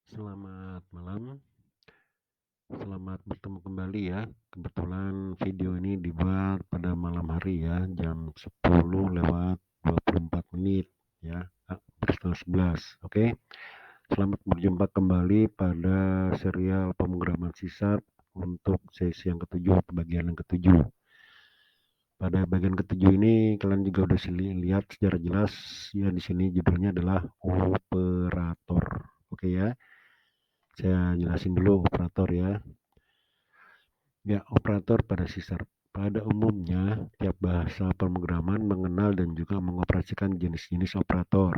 Selamat malam, selamat bertemu kembali ya. Kebetulan video ini dibuat pada malam hari ya, jam 10 lewat 24 menit ya, setengah 11. Oke, selamat berjumpa kembali pada serial pemrograman sisar untuk sesi yang ketujuh, bagian yang ketujuh. Pada bagian ketujuh ini kalian juga udah lihat secara jelas ya, di sini judulnya adalah operator. Oke ya. Saya jelasin dulu operator ya. Ya, operator pada sisar. Pada umumnya, tiap bahasa pemrograman mengenal dan juga mengoperasikan jenis-jenis operator.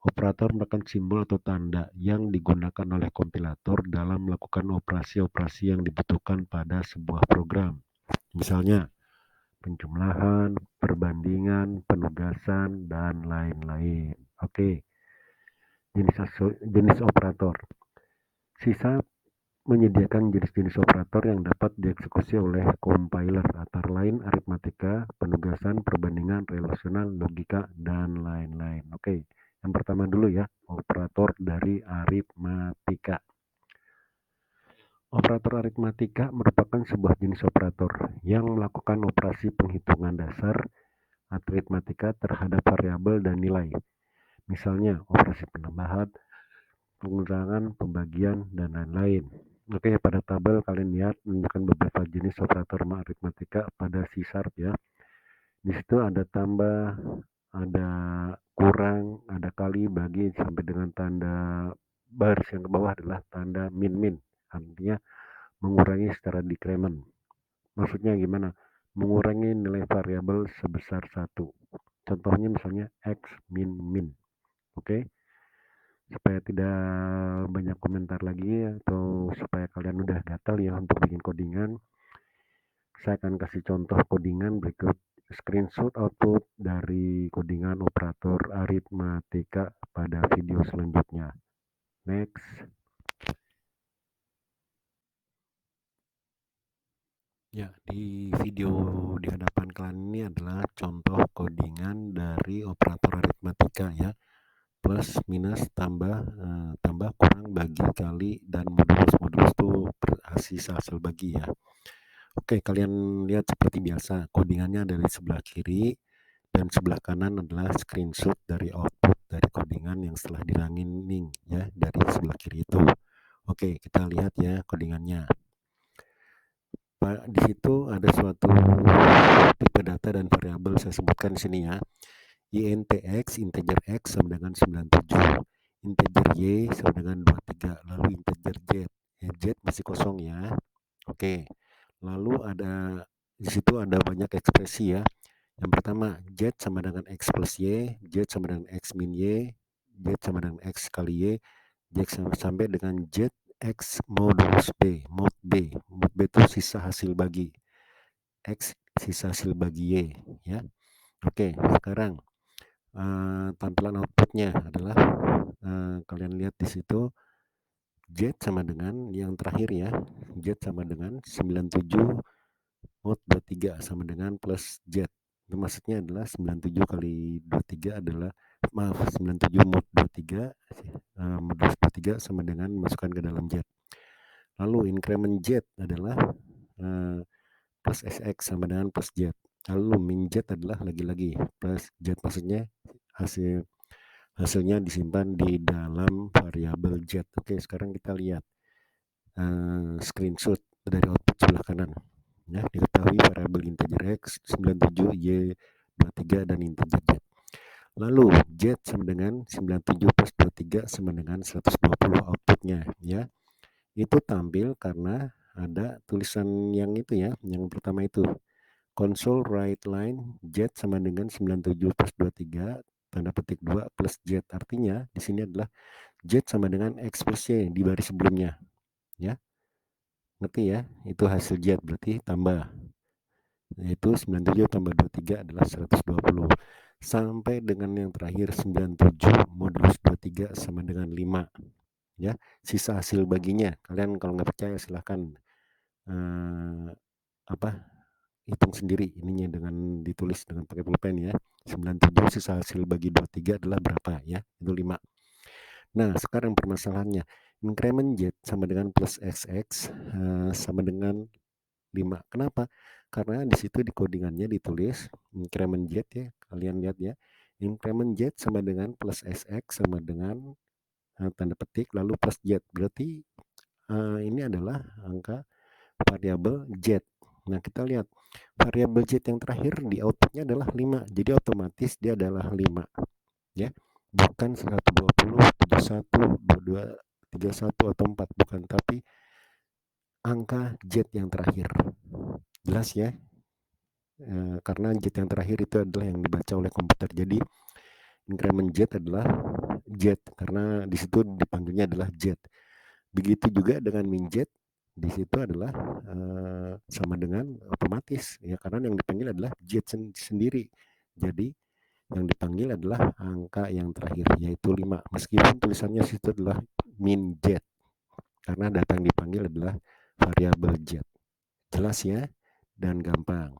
Operator merupakan simbol atau tanda yang digunakan oleh kompilator dalam melakukan operasi-operasi yang dibutuhkan pada sebuah program. Misalnya, penjumlahan, perbandingan, penugasan, dan lain-lain. Oke, jenis operator. Sisa menyediakan jenis-jenis operator yang dapat dieksekusi oleh compiler, antara lain aritmatika, penugasan, perbandingan, relasional, logika, dan lain-lain. Oke, yang pertama dulu ya, operator dari aritmatika. Operator aritmatika merupakan sebuah jenis operator yang melakukan operasi penghitungan dasar aritmatika terhadap variabel dan nilai. Misalnya, operasi penambahan, pengurangan, pembagian, dan lain-lain. Oke, pada tabel kalian lihat menunjukkan beberapa jenis operator aritmatika pada C# ya. Di situ ada tambah, ada kurang, ada kali, bagi, sampai dengan tanda baris yang ke bawah adalah tanda min-min. Artinya mengurangi secara decrement. Maksudnya gimana? Mengurangi nilai variabel sebesar 1. Contohnya misalnya x min min. Oke. Supaya tidak banyak komentar lagi atau supaya kalian udah gatal ya untuk bikin codingan, saya akan kasih contoh codingan berikut. Screenshot output dari codingan operator aritmatika pada video selanjutnya. Next. Ya, di video di hadapan kalian ini adalah contoh codingan dari operator aritmatika ya. Plus, minus, tambah, kurang, bagi, kali, dan modulus itu hasil bagi ya. Oke, kalian lihat seperti biasa, codingannya dari sebelah kiri dan sebelah kanan adalah screenshot dari output dari codingan yang setelah dirunning ya, dari sebelah kiri itu. Oke, kita lihat ya codingannya. Di situ ada suatu tipe data dan variabel, saya sebutkan di sini ya. int x, integer x sama dengan 97, integer y sama dengan 23, lalu integer z. Z masih kosong ya. Oke. Lalu di situ ada banyak ekspresi ya. Yang pertama, z sama dengan x plus y, z sama dengan x min y, z sama dengan x kali y, z sampai dengan z x modulus b, mod b. Mod b itu sisa hasil bagi. X sisa hasil bagi y ya. Oke, sekarang tampilan outputnya adalah kalian lihat di situ z sama dengan yang terakhir ya, z sama dengan 97 mod 23 sama dengan plus z. Itu maksudnya adalah 97 kali 23 adalah, maaf, 97 mod 23 modulus 23 sama dengan masukkan ke dalam z. Lalu increment z adalah plus sx sama dengan plus z. Lalu min z adalah lagi-lagi plus z, maksudnya hasilnya disimpan di dalam variabel z. Oke, sekarang kita lihat screenshot dari output sebelah kanan. Ya, diketahui variabel integer x, 97, y, 23, dan integer z. Lalu z sama dengan 97 plus 23 sama dengan 120 outputnya ya. Itu tampil karena ada tulisan yang itu ya, yang pertama itu. Console write line z sama dengan 97 plus 23 tanda petik 2 plus z. Artinya di sini adalah z sama dengan x plus y di baris sebelumnya. Ya. Ngerti ya? Itu hasil z berarti tambah. Yaitu 97 tambah 23 adalah 120. Sampai dengan yang terakhir 97 modulus 23 sama dengan 5. Ya, sisa hasil baginya. Kalian kalau nggak percaya silahkan hitung sendiri ininya dengan ditulis dengan pakai pulpen ya. 97 sisa hasil bagi 23 adalah berapa ya? Itu 5. Nah, sekarang permasalahannya, Increment Z sama dengan plus XX sama dengan 5. Kenapa? Karena di situ di codingannya ditulis increment Z ya, kalian lihat ya. Increment Z sama dengan plus XX sama dengan tanda petik lalu plus Z. Berarti ini adalah angka variabel Z. Nah, kita lihat variabel Z yang terakhir di outputnya adalah 5. Jadi otomatis dia adalah 5 ya. Bukan 120, 71, 22, 31 atau 4 bukan, tapi angka Z yang terakhir. Jelas ya? Karena Z yang terakhir itu adalah yang dibaca oleh komputer. Jadi increment Z adalah Z karena di situ dipanggilnya adalah Z. Begitu juga dengan min Z, di situ adalah sama dengan otomatis ya, karena yang dipanggil adalah Z sendiri. Jadi yang dipanggil adalah angka yang terakhir yaitu 5 meskipun tulisannya situ adalah min Z karena data yang dipanggil adalah variabel Z. Jelas ya dan gampang.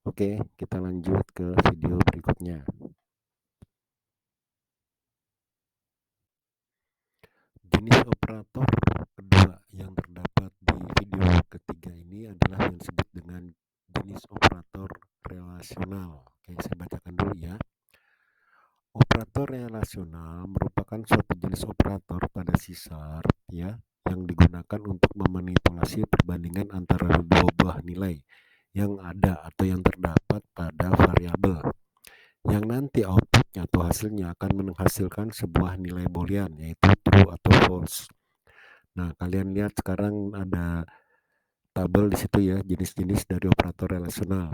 Oke, kita lanjut ke video berikutnya. Jenis operator kedua yang terdapat di video ketiga ini adalah yang disebut dengan jenis operator relasional. Oke, saya bacakan dulu ya. Operator relasional merupakan suatu jenis operator pada C# ya, yang digunakan untuk memanipulasi perbandingan antara dua buah nilai yang ada atau yang terdapat pada variabel, yang nanti outputnya atau hasilnya akan menghasilkan sebuah nilai boolean yaitu true atau false. Nah, kalian lihat sekarang ada tabel di situ ya, jenis-jenis dari operator relasional.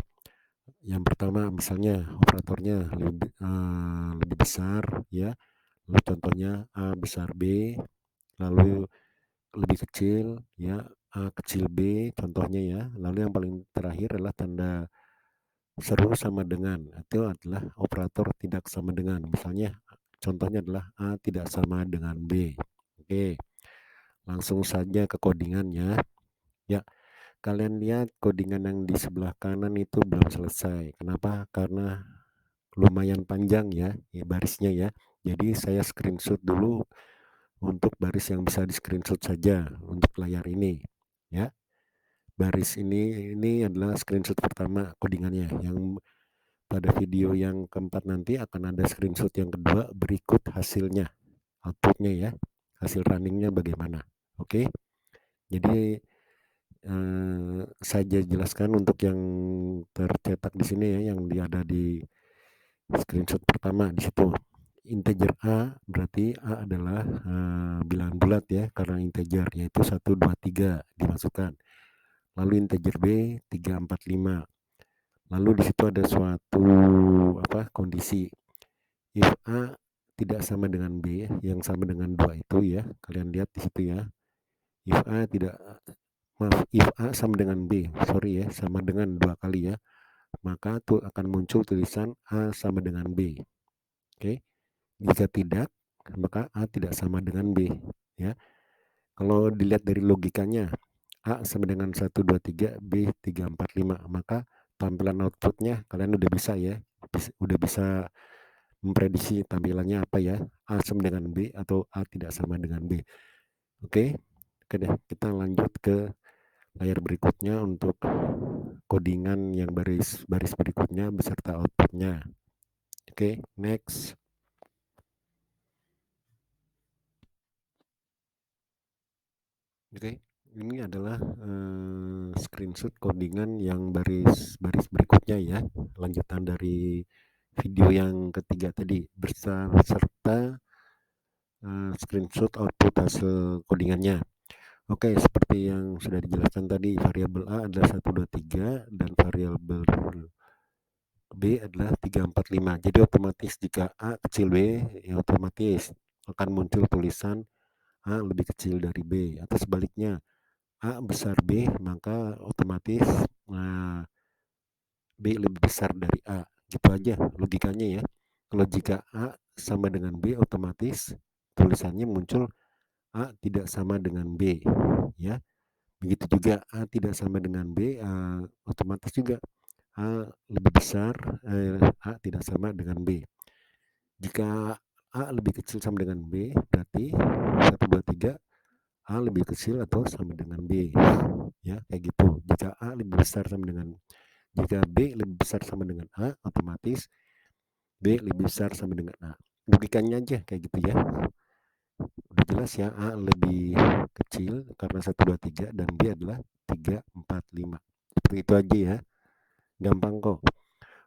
Yang pertama misalnya operatornya lebih besar ya, lalu contohnya A besar B, lalu lebih kecil ya, A kecil B contohnya ya, lalu yang paling terakhir adalah tanda seru sama dengan, itu adalah operator tidak sama dengan. Misalnya contohnya adalah A tidak sama dengan B. Oke, langsung saja ke codingannya ya. Kalian lihat codingan yang di sebelah kanan itu belum selesai. Kenapa? Karena lumayan panjang ya barisnya ya. Jadi saya screenshot dulu untuk baris yang bisa di screenshot saja untuk layar ini ya. Baris ini adalah screenshot pertama codingannya. Yang pada video yang keempat nanti akan ada screenshot yang kedua berikut hasilnya, outputnya ya, hasil runningnya bagaimana. Oke, jadi saya jelaskan untuk yang tercetak di sini ya, yang ada di screenshot pertama di situ. Integer A berarti A adalah bilangan bulat ya, karena integer yaitu 1, 2, 3 dimasukkan. Lalu integer B 3, 4, 5. Lalu di situ ada suatu kondisi. If A tidak sama dengan B yang sama dengan 2 itu ya, kalian lihat di situ ya. If A if A sama dengan B, sama dengan 2 kali ya, maka tuh akan muncul tulisan A sama dengan B. Oke. Jika tidak, maka A tidak sama dengan B ya. Kalau dilihat dari logikanya, A sama dengan 1, 2, 3, B 3, 4, 5, maka tampilan outputnya kalian udah bisa ya, udah bisa memprediksi tampilannya apa ya, A sama dengan B atau A tidak sama dengan B. Oke deh, kita lanjut ke layar berikutnya untuk codingan yang baris berikutnya beserta outputnya. Oke, next. Oke, ini adalah screenshot codingan yang baris berikutnya ya, lanjutan dari video yang ketiga tadi beserta screenshot output hasil codingannya. Oke, seperti yang sudah dijelaskan tadi, variabel A adalah 1, 2, 3 dan variabel B adalah 3, 4, 5. Jadi otomatis jika A kecil B, ya otomatis akan muncul tulisan A lebih kecil dari B, atau sebaliknya A besar B, maka otomatis B lebih besar dari A. Gitu aja logikanya ya. Kalau jika A sama dengan B, otomatis tulisannya muncul A tidak sama dengan B ya. Begitu juga A tidak sama dengan B, otomatis juga A lebih besar, A tidak sama dengan B. Jika A lebih kecil sama dengan B, berarti 1, 2, 3 A lebih kecil atau sama dengan B, ya kayak gitu. Jika A lebih besar sama dengan jika B lebih besar sama dengan A, otomatis B lebih besar sama dengan A. Logikanya aja kayak gitu ya. Udah jelas ya, A lebih kecil karena 1, 2, 3 dan B adalah 3, 4, 5. Seperti itu aja ya. Gampang kok.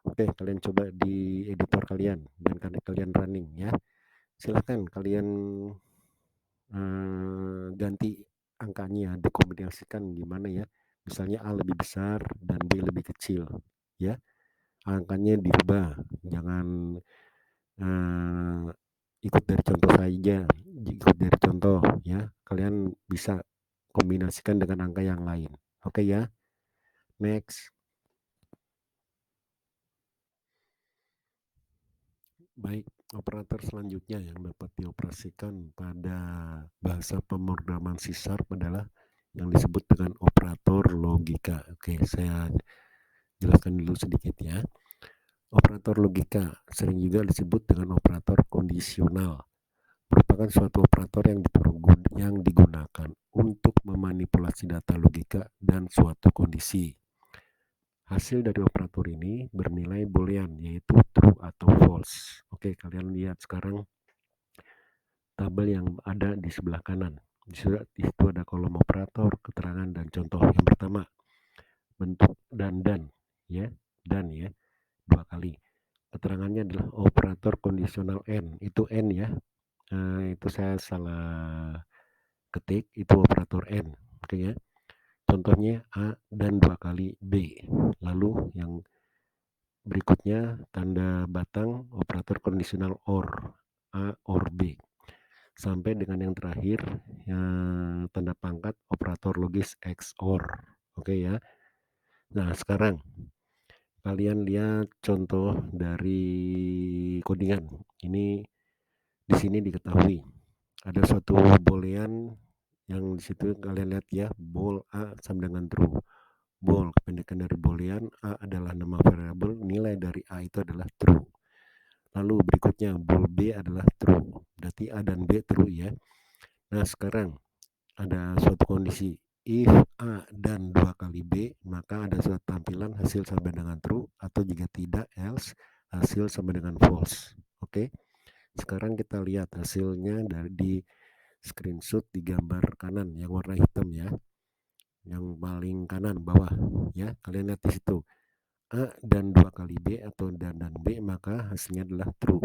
Oke, kalian coba di editor kalian dan kalian running ya. Silahkan kalian ganti angkanya, dikombinasikan gimana ya. Misalnya A lebih besar dan B lebih kecil ya. Angkanya dirubah, jangan ikut dari contoh saja, ikut dari contoh ya. Kalian bisa kombinasikan dengan angka yang lain. Oke ya, next. Baik, operator selanjutnya yang dapat dioperasikan pada bahasa pemrograman C# adalah yang disebut dengan operator logika. Oke, saya jelaskan dulu sedikit ya. Operator logika sering juga disebut dengan operator kondisional. Merupakan suatu operator yang digunakan untuk memanipulasi data logika dan suatu kondisi. Hasil dari operator ini bernilai boolean, yaitu true atau false. Oke, kalian lihat sekarang tabel yang ada di sebelah kanan. Di situ ada kolom operator, keterangan, dan contoh. Yang pertama, bentuk dan, ya, dan ya, 2 kali. Keterangannya adalah operator kondisional N, itu N ya. Itu saya salah ketik, itu operator N. Oke ya. Contohnya A dan 2 kali B. Lalu yang berikutnya tanda batang operator kondisional OR, A OR B. Sampai dengan yang terakhir tanda pangkat operator logis XOR. Oke ya. Nah, sekarang kalian lihat contoh dari codingan. Ini di sini diketahui ada suatu boolean yang di situ kalian lihat ya, bool A sama dengan true. Bool kependekan dari boolean, A adalah nama variabel, nilai dari A itu adalah true. Lalu berikutnya bool B adalah true. Berarti A dan B true ya. Nah, sekarang ada suatu kondisi, if A dan 2 kali B, maka ada suatu tampilan hasil sama dengan true, atau jika tidak, else hasil sama dengan false. Oke, sekarang kita lihat hasilnya dari di screenshot di gambar kanan yang warna hitam ya, yang paling kanan bawah ya. Kalian lihat di situ, A dan 2 kali B atau dan B, maka hasilnya adalah true.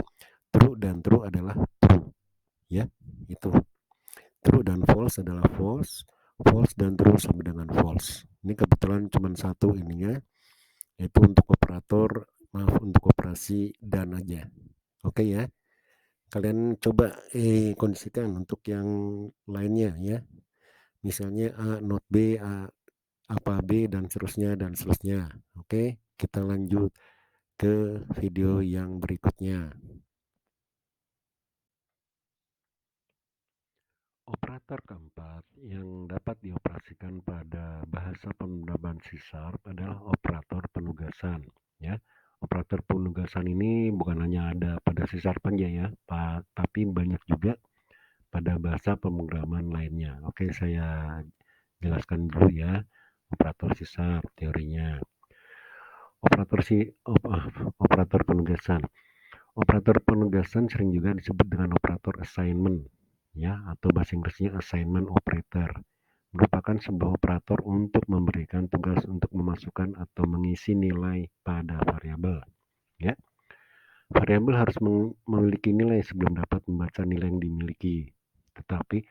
True dan true adalah true ya, itu. True dan false adalah false, false dan true sama dengan false. Ini kebetulan cuma satu ininya, yaitu untuk untuk operasi dan aja. Oke ya, kalian coba kondisikan untuk yang lainnya ya. Misalnya A not B, A apa B, dan seterusnya dan seterusnya. Oke, kita lanjut ke video yang berikutnya. Operator keempat yang dapat dioperasikan pada bahasa pemrograman C# adalah operator penugasan. Ya, operator penugasan ini bukan hanya ada pada C# aja ya, tapi banyak juga pada bahasa pemrograman lainnya. Oke, saya jelaskan dulu ya operator C# teorinya. Operator penugasan. Operator penugasan sering juga disebut dengan operator assignment ya, atau bahasa Inggrisnya assignment operator. Merupakan sebuah operator untuk memberikan tugas untuk memasukkan atau mengisi nilai pada variabel ya. Variabel harus memiliki nilai sebelum dapat membaca nilai yang dimiliki, tetapi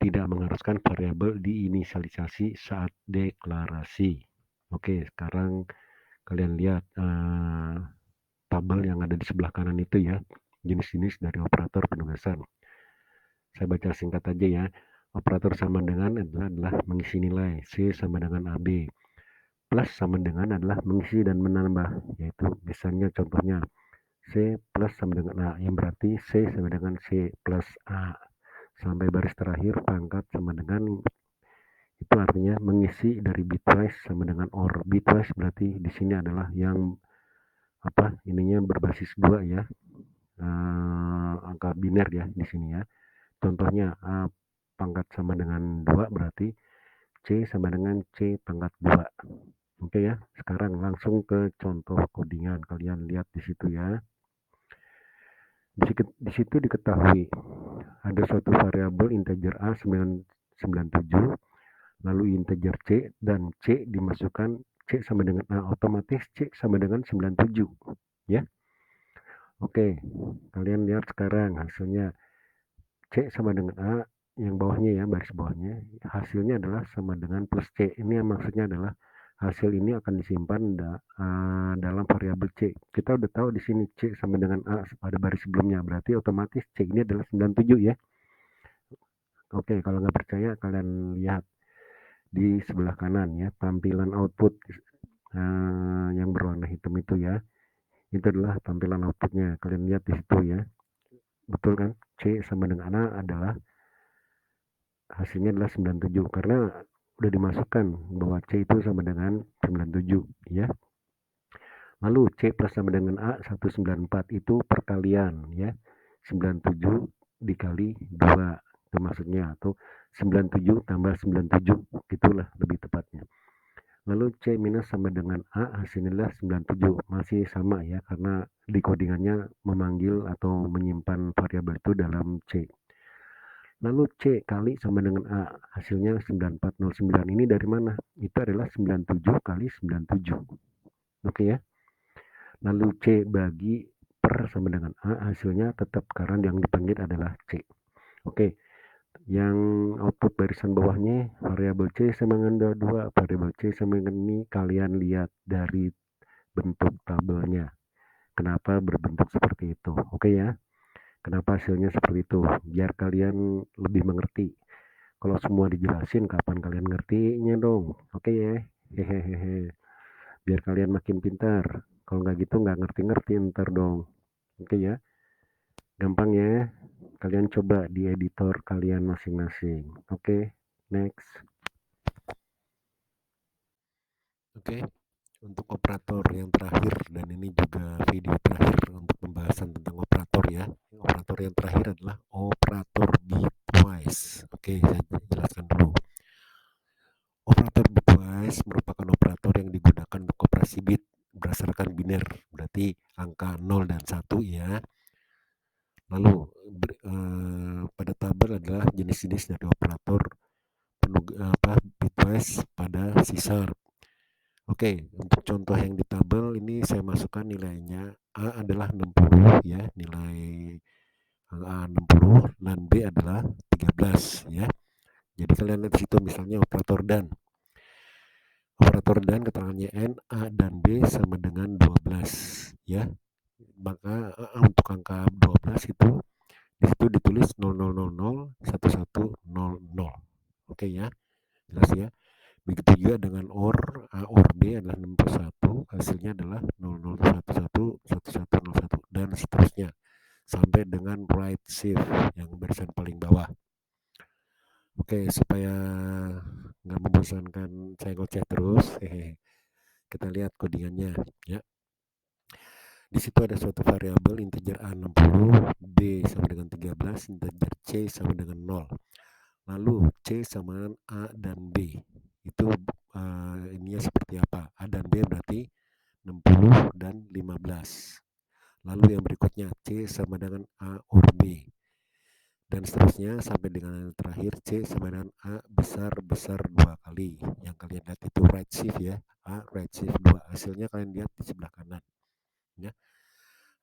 tidak mengharuskan variabel diinisialisasi saat deklarasi. Oke, sekarang kalian lihat tabel yang ada di sebelah kanan itu ya, jenis-jenis dari operator penugasan. Saya baca singkat aja ya. Operator sama dengan adalah mengisi nilai, C sama dengan AB. Plus sama dengan adalah mengisi dan menambah, yaitu misalnya contohnya C plus sama dengan A, yang berarti C sama dengan C plus A. Sampai baris terakhir pangkat sama dengan, itu artinya mengisi dari bitwise sama dengan OR. Bitwise berarti di sini adalah yang ininya berbasis 2 ya, angka biner ya di sini ya. Contohnya pangkat sama dengan 2 berarti C sama dengan C pangkat 2. Oke ya, sekarang langsung ke contoh codingan. Kalian lihat di situ ya. Di situ diketahui ada suatu variabel integer A 97, lalu integer C, dan C dimasukkan C sama dengan A, otomatis C sama dengan 97 ya. Oke, kalian lihat sekarang hasilnya C sama dengan A, yang bawahnya ya, baris bawahnya, hasilnya adalah sama dengan plus C. Ini yang maksudnya adalah hasil ini akan disimpan dalam variabel C. Kita udah tahu di sini C sama dengan A pada baris sebelumnya, berarti otomatis C ini adalah 97 ya. Oke, kalau nggak percaya kalian lihat di sebelah kanan ya, tampilan output yang berwarna hitam itu ya. Itu adalah tampilan outputnya. Kalian lihat di situ ya. Betul kan? C sama dengan A adalah hasilnya adalah 97 karena udah dimasukkan bahwa C itu sama dengan 97 ya. Lalu C plus sama dengan A 194 itu perkalian ya. 97 dikali 2 itu maksudnya, atau 97 tambah 97 gitulah lebih tepatnya. Lalu C minus sama dengan A hasilnya adalah 97, masih sama ya karena di codingannya memanggil atau menyimpan variabel itu dalam C. Lalu C kali sama dengan A, hasilnya 9409. Ini dari mana? Itu adalah 97 kali 97. Oke ya. Lalu C bagi per sama dengan A, hasilnya tetap karena yang dipanggil adalah C. Oke. Yang output barisan bawahnya variabel C sama dengan 22, variabel C sama dengan ini kalian lihat dari bentuk tabelnya. Kenapa berbentuk seperti itu? Oke ya. Kenapa hasilnya seperti itu? Biar kalian lebih mengerti. Kalau semua dijelasin, kapan kalian ngertinya dong? Oke ya. Hehehe. Biar kalian makin pintar. Kalau nggak gitu nggak ngerti-ngerti ntar dong. Oke ya. Gampang ya. Kalian coba di editor kalian masing-masing. Oke. Next. Oke. Untuk operator yang terakhir, dan ini juga video terakhir untuk pembahasan tentang operator ya. Operator yang terakhir adalah operator bitwise. Oke, saya jelaskan dulu. Operator bitwise merupakan operator yang digunakan untuk operasi bit berdasarkan biner, berarti angka 0 dan 1 ya. Lalu pada tabel adalah jenis-jenis dari operator bitwise pada C#. Oke, untuk contoh yang di tabel ini saya masukkan nilainya. A adalah 60 ya, nilai A 60, dan B adalah 13 ya. Jadi kalian lihat di situ misalnya operator dan. Operator dan keterangannya N, A dan B sama dengan 12 ya. Maka untuk angka 12 itu di situ ditulis 0000 1100. Oke ya. Jelas ya. Begitu juga dengan OR, A OR B adalah 61, hasilnya adalah 0011 1101 dan seterusnya sampai dengan right shift yang barisan paling bawah. Oke, supaya nggak membosankan saya ngoceh terus, kita lihat codingannya ya. Di situ ada suatu variabel integer A 60, B sama dengan 13, integer C sama dengan 0. Lalu C sama dengan A dan B. Itu ininya seperti apa? A dan B berarti 60 dan 15. Lalu yang berikutnya C sama dengan A OR B. Dan seterusnya sampai dengan yang terakhir C sama dengan A besar 2 kali. Yang kalian lihat itu right shift ya. A right shift 2. Hasilnya kalian lihat di sebelah kanan. Ya.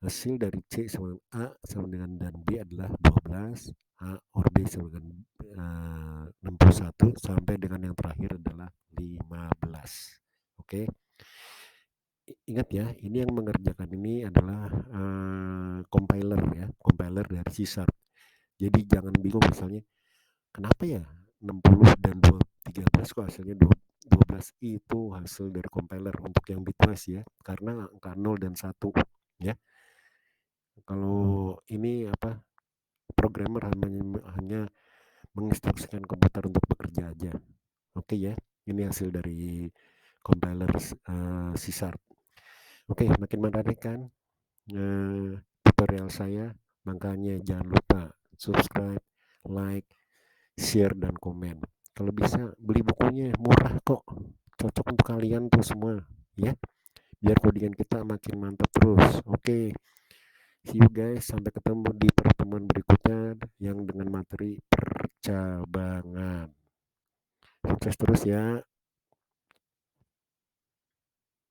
Hasil dari C sama dengan A sama dengan dan B adalah 12, A OR B sama dengan 61 sampai dengan yang terakhir adalah 15. Oke. Ingat ya, ini yang mengerjakan ini adalah compiler ya, compiler dari C#. Jadi jangan bingung misalnya, kenapa ya 60 dan 13 kok hasilnya 12. Itu hasil dari compiler untuk yang bitwise ya, karena angka 0 dan 1 ya. Kalau ini programmer hanya menginstruksikan komputer untuk bekerja aja. Oke ya, ini hasil dari compiler C#. Oke, makin menarik kan tutorial saya, makanya jangan lupa subscribe, like, share dan komen. Kalau bisa beli bukunya, murah kok. Cocok untuk kalian tuh semua, ya. Biar codingan kita makin mantap terus. Oke, see you guys. Sampai ketemu di pertemuan berikutnya yang dengan materi percabangan. Sukses terus ya.